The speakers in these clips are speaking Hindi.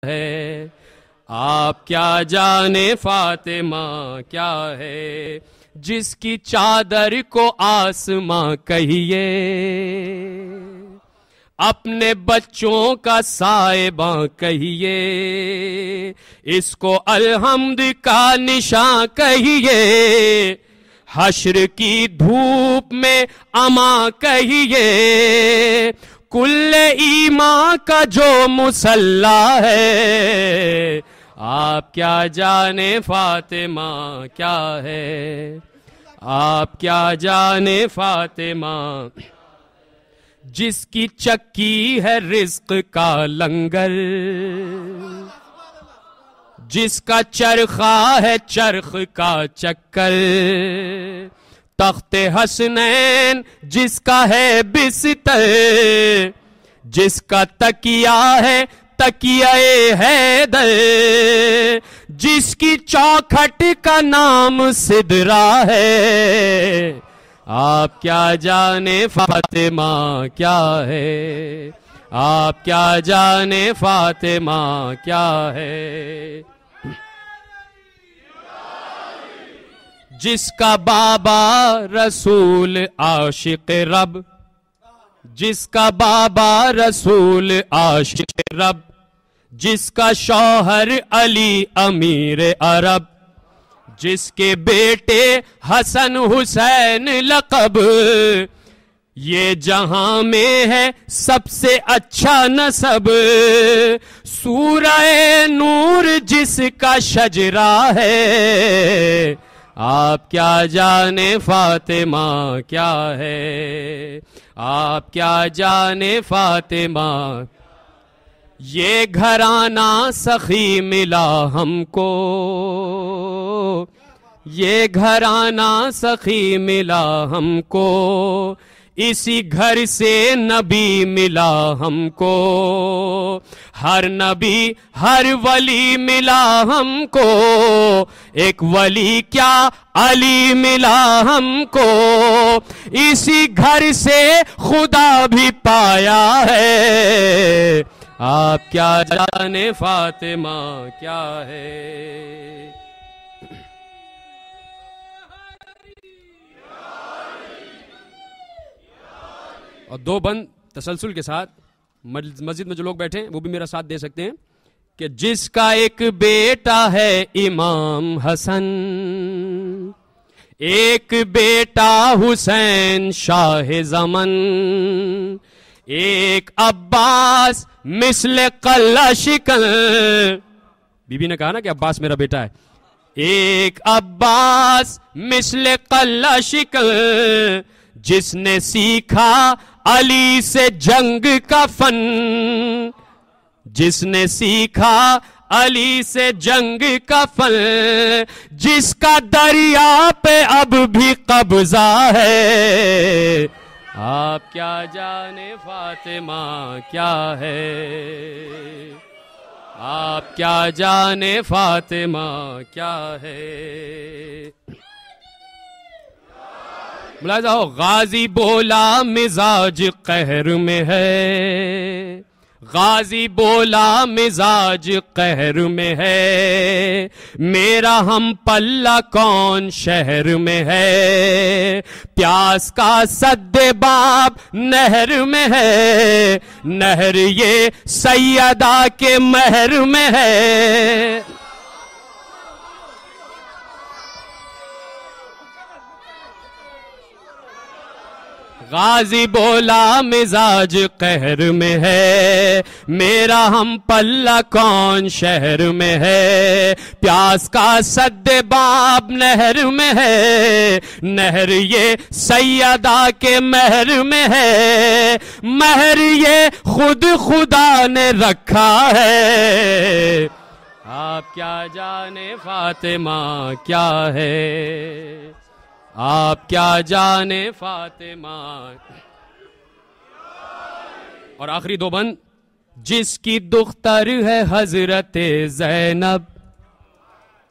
है। आप क्या जाने फातिमा क्या है, जिसकी चादर को आसमां कहिए, अपने बच्चों का साहिबां कहिए, इसको अलहम्द का निशान कहिए, हश्र की धूप में अमा कहिए, कुल्ले ईमान का जो मुसल्ला है। आप क्या जाने फातिमा क्या है, आप क्या जाने फातिमा, जिसकी चक्की है रिज्क का लंगर, जिसका चरखा है चरख का चक्कर, तख्ते हसनैन जिसका है बिस्तर, जिसका तकिया है तकियाए हैदर, जिसकी चौखट का नाम सिदरा है। आप क्या जाने फातिमा क्या है, आप क्या जाने फातिमा क्या है, जिसका बाबा रसूल आशिक रब, जिसका बाबा रसूल आशिक रब, जिसका शौहर अली अमीर अरब, जिसके बेटे हसन हुसैन लक़ब, ये जहां में है सबसे अच्छा नसब, सूरह नूर जिसका शजरा है। आप क्या जाने फातिमा क्या है, आप क्या जाने फातिमा, ये घराना सखी मिला हमको, ये घराना सखी मिला हमको, इसी घर से नबी मिला हमको, हर नबी हर वली मिला हमको, एक वली क्या अली मिला हमको, इसी घर से खुदा भी पाया है। आप क्या जाने फातिमा क्या है। और दो बंद तसलसल के साथ मस्जिद में जो लोग बैठे हैं वो भी मेरा साथ दे सकते हैं कि जिसका एक बेटा है इमाम हसन, एक बेटा हुसैन शाह ज़मन, एक अब्बास मिस्ल कल्ला शिकल, बीबी ने कहा ना कि अब्बास मेरा बेटा है, एक अब्बास मिस्ल कल्ला शिकल, जिसने सीखा अली से जंग का फन, जिसने सीखा अली से जंग का फन, जिसका दरिया पे अब भी कब्जा है। आप क्या जाने फातिमा क्या है, आप क्या जाने फातिमा क्या है। मुलाज़ा हो, गाजी बोला मिजाज कहर में है, गाजी बोला मिजाज कहर में है, मेरा हम पल्ला कौन शहर में है, प्यास का सद्दे बाब नहर में है, नहर ये सैयदा के महर में है। गाजी बोला मिजाज कहर में है, मेरा हम पल्ला कौन शहर में है, प्यास का सद्दे बाब नहर में है, नहर ये सैयदा के महर में है, महर ये खुद खुदा ने रखा है। आप क्या जाने फातिमा क्या है, आप क्या जाने फातिमा। और आखिरी दो बंद, जिसकी दुख्तर है हजरत ज़ैनब,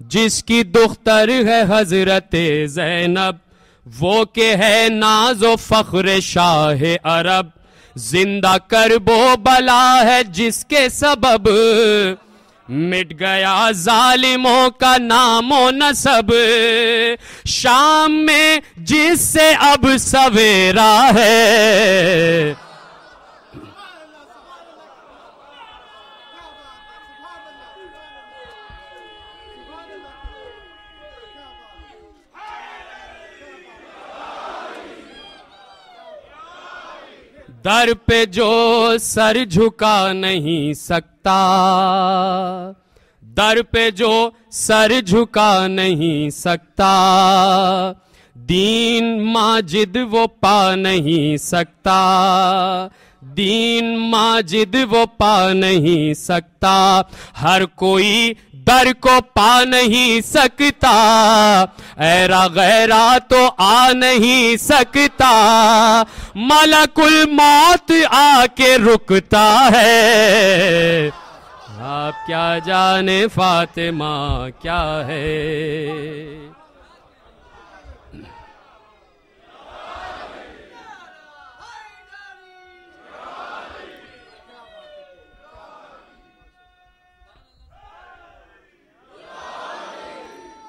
जिसकी दुख्तर है हजरत ज़ैनब, वो के है नाज़ो फ़ख्र शाह अरब, जिंदा करबो बला है जिसके सबब, मिट गया जालिमों का नामो नसब, शाम में जिससे अब सवेरा है। दर पे जो सर झुका नहीं सकता, दर पे जो सर झुका नहीं सकता, दीन माजिद वो पा नहीं सकता, दीन माजिद वो पा नहीं सकता। हर कोई दर को पा नहीं सकता, ऐरा गैरा तो आ नहीं सकता, मलकुल मौत आके रुकता है। आप क्या जाने फातिमा क्या है।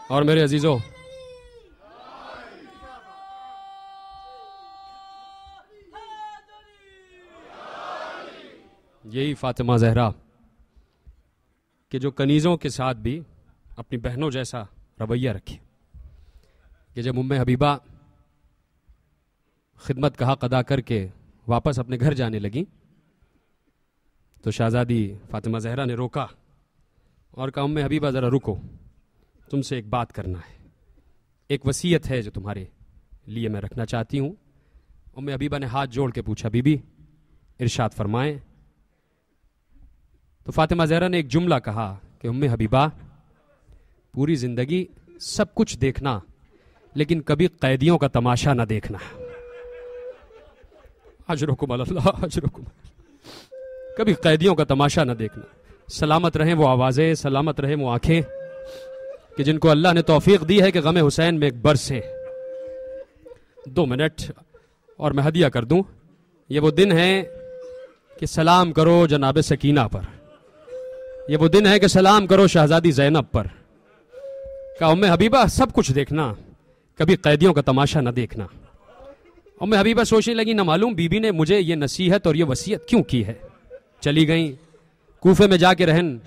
और मेरे अजीजों, यही फातिमा ज़हरा कि जो कनीज़ों के साथ भी अपनी बहनों जैसा रवैया रखे, कि जब उम्मे हबीबा खिदमत का हक अदा करके वापस अपने घर जाने लगी तो शहजादी फातिमा ज़हरा ने रोका और कहा, उम्मे हबीबा ज़रा रुको, तुमसे एक बात करना है, एक वसीयत है जो तुम्हारे लिए मैं रखना चाहती हूँ। उम्मे हबीबा ने हाथ जोड़ के पूछा, बीबी इरशाद फरमाएं। तो फातिमा ज़हरा ने एक जुमला कहा कि उम्मे हबीबा, पूरी जिंदगी सब कुछ देखना लेकिन कभी कैदियों का तमाशा ना देखना। अजरुकुम अल्लाह, अजरुकुम, कभी कैदियों का तमाशा ना देखना। सलामत रहें वो आवाज़ें, सलामत रहें वो आंखें कि जिनको अल्लाह ने तौफीक दी है कि गमे हुसैन में एक बरसें। 2 मिनट और मैं हदिया कर दूं। ये वो दिन है कि सलाम करो जनाब सकीना पर, ये वो दिन है कि सलाम करो शहजादी ज़ैनब पर। कहा, उम्मे हबीबा सब कुछ देखना, कभी कैदियों का तमाशा ना देखना। उम्मे हबीबा सोचने लगी, ना मालूम बीबी ने मुझे ये नसीहत और ये वसीयत क्यों की है। चली गई कूफे में जाके रहन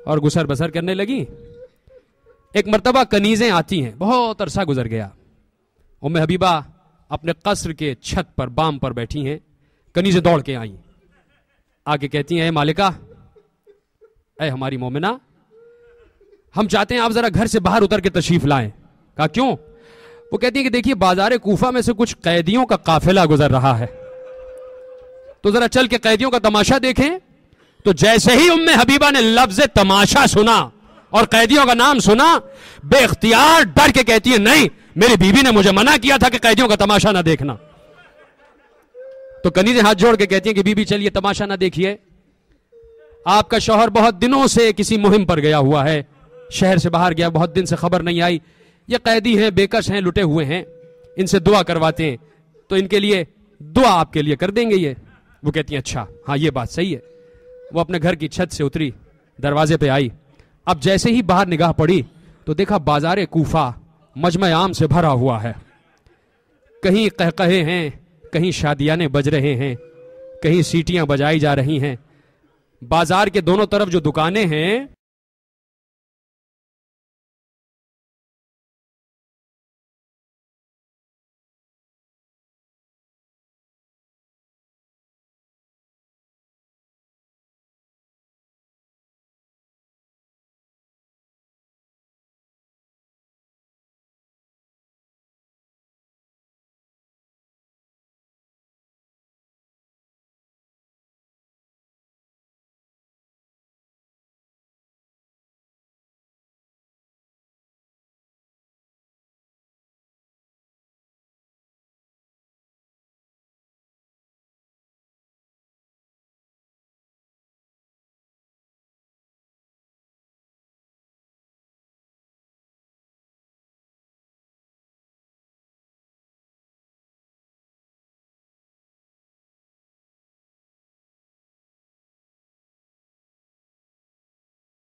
और गुसर बसर करने लगी। एक मर्तबा कनीजें आती हैं, बहुत अरसा गुजर गया। उम्मे हबीबा अपने कस्र के छत पर बाम पर बैठी हैं, कनीजें दौड़ के आई, आके कहती हैं, मालिका, ऐ हमारी मोमिना, हम चाहते हैं आप जरा घर से बाहर उतर के तशरीफ लाएं। कहा, क्यों? वो कहती है कि देखिए बाजारे कूफा में से कुछ कैदियों का काफिला गुजर रहा है, तो जरा चल के कैदियों का तमाशा देखें। तो जैसे ही उम्मे हबीबा ने लफ्ज तमाशा सुना और कैदियों का नाम सुना, बेख्तियार डर के कहती है, नहीं, मेरी बीवी ने मुझे मना किया था कि कैदियों का तमाशा ना देखना। तो कनीज़ें हाथ जोड़ के कहती हैं कि बीबी चलिए तमाशा ना देखिए, आपका शौहर बहुत दिनों से किसी मुहिम पर गया हुआ है, शहर से बाहर गया, बहुत दिन से खबर नहीं आई। ये कैदी हैं, बेकस हैं, लुटे हुए हैं, इनसे दुआ करवाते हैं, तो इनके लिए दुआ आपके लिए कर देंगे ये। वो कहती हैं, अच्छा हाँ ये बात सही है। वो अपने घर की छत से उतरी, दरवाजे पे आई। अब जैसे ही बाहर निगाह पड़ी तो देखा बाजारे कूफा मजमा आम से भरा हुआ है। कहीं कहकहे हैं, कहीं शादियाने बज रहे हैं, कहीं सीटियां बजाई जा रही हैं। बाजार के दोनों तरफ जो दुकानें हैं